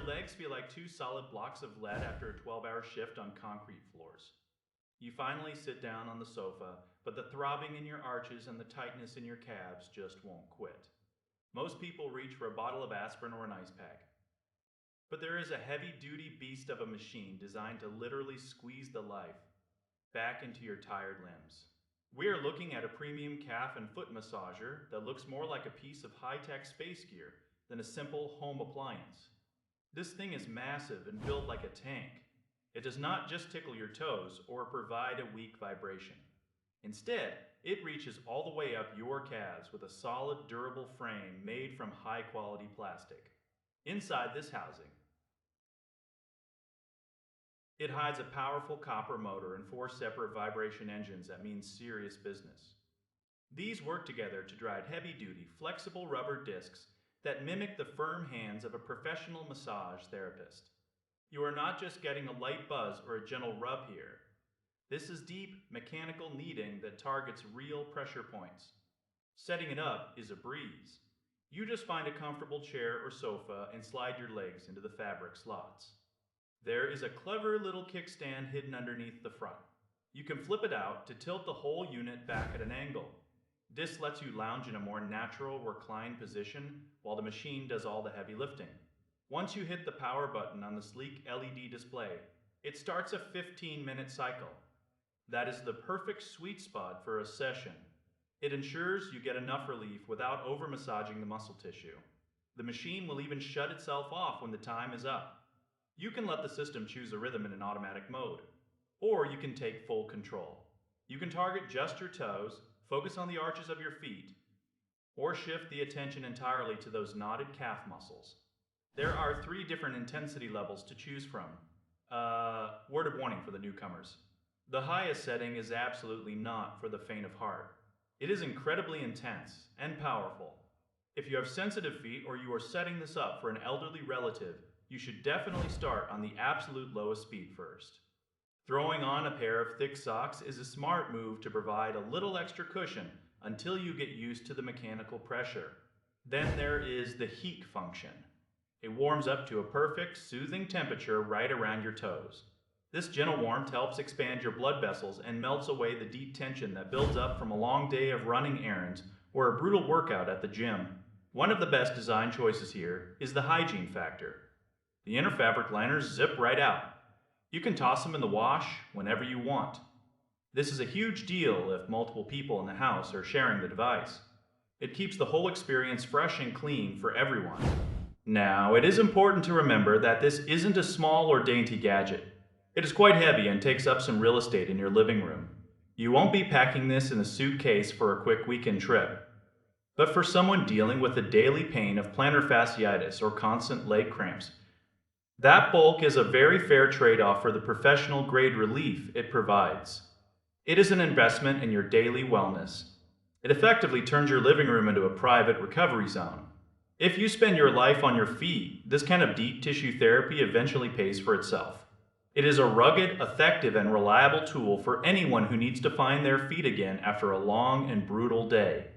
legs feel like two solid blocks of lead after a 12-hour shift on concrete floors. You finally sit down on the sofa, but the throbbing in your arches and the tightness in your calves just won't quit. Most people reach for a bottle of aspirin or an ice pack. But there is a heavy-duty beast of a machine designed to literally squeeze the life back into your tired limbs. We are looking at a premium calf and foot massager that looks more like a piece of high-tech space gear than a simple home appliance. This thing is massive and built like a tank. It does not just tickle your toes or provide a weak vibration. Instead, it reaches all the way up your calves with a solid, durable frame made from high-quality plastic. Inside this housing, it hides a powerful copper motor and 4 separate vibration engines that mean serious business. These work together to drive heavy-duty, flexible rubber discs that mimic the firm hands of a professional massage therapist. You are not just getting a light buzz or a gentle rub here. This is deep, mechanical kneading that targets real pressure points. Setting it up is a breeze. You just find a comfortable chair or sofa and slide your legs into the fabric slots. There is a clever little kickstand hidden underneath the front. You can flip it out to tilt the whole unit back at an angle. This lets you lounge in a more natural reclined position while the machine does all the heavy lifting. Once you hit the power button on the sleek LED display, it starts a 15-minute cycle. That is the perfect sweet spot for a session. It ensures you get enough relief without over-massaging the muscle tissue. The machine will even shut itself off when the time is up. You can let the system choose a rhythm in an automatic mode, or you can take full control. You can target just your toes, focus on the arches of your feet, or shift the attention entirely to those knotted calf muscles. There are 3 different intensity levels to choose from. Word of warning for the newcomers. The highest setting is absolutely not for the faint of heart. It is incredibly intense and powerful. If you have sensitive feet or you are setting this up for an elderly relative, you should definitely start on the absolute lowest speed first. Throwing on a pair of thick socks is a smart move to provide a little extra cushion until you get used to the mechanical pressure. Then there is the heat function. It warms up to a perfect, soothing temperature right around your toes. This gentle warmth helps expand your blood vessels and melts away the deep tension that builds up from a long day of running errands or a brutal workout at the gym. One of the best design choices here is the hygiene factor. The inner fabric liners zip right out. You can toss them in the wash whenever you want. This is a huge deal if multiple people in the house are sharing the device. It keeps the whole experience fresh and clean for everyone. Now, it is important to remember that this isn't a small or dainty gadget. It is quite heavy and takes up some real estate in your living room. You won't be packing this in a suitcase for a quick weekend trip. But for someone dealing with the daily pain of plantar fasciitis or constant leg cramps, that bulk is a very fair trade-off for the professional-grade relief it provides. It is an investment in your daily wellness. It effectively turns your living room into a private recovery zone. If you spend your life on your feet, this kind of deep tissue therapy eventually pays for itself. It is a rugged, effective, and reliable tool for anyone who needs to find their feet again after a long and brutal day.